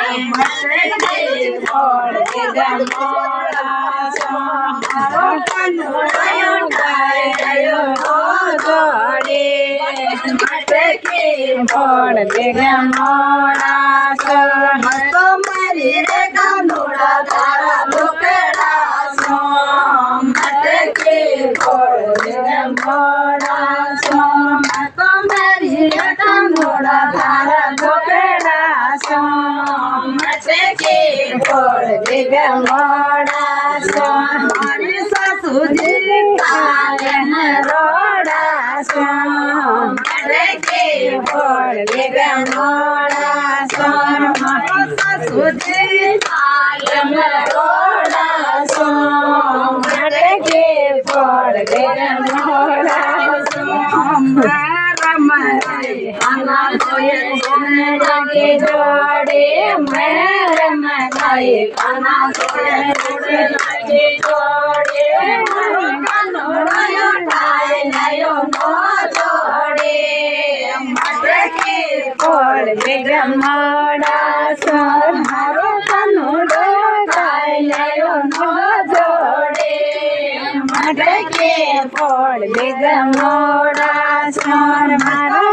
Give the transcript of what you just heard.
ફળ ભેગા મોડાસા મારો કનોડાયો ડાયો જોડે માટે કે ફળ ભેગા મોડાસા તો મારી રે કનોડા તારા ઢોકળા સો માટે કે ફળ ભેગા મોડાસા તો મારી રે કનોડા તારા ઢોકળા સો માટે કે ફળ ભેગા મોડાસા મારી સાસુજી કાયમ રોડાસા માટે કે ફળ ભેગા મોડાસા મારો સાસુજી કાયમ રોડાસા માટે કે ફળ ભેગા મોડાસા આના જોડે લાગે જોડે મેરમ ગાય આના જોડે લાગે જોડે મારો કનોડાયો ડાયો નો જોડે માટે કે ફળ ભેગા મોડાસા મારો કનોડાયો ડાયો નો જોડે માટે કે ફળ ભેગા મોડાસા મારો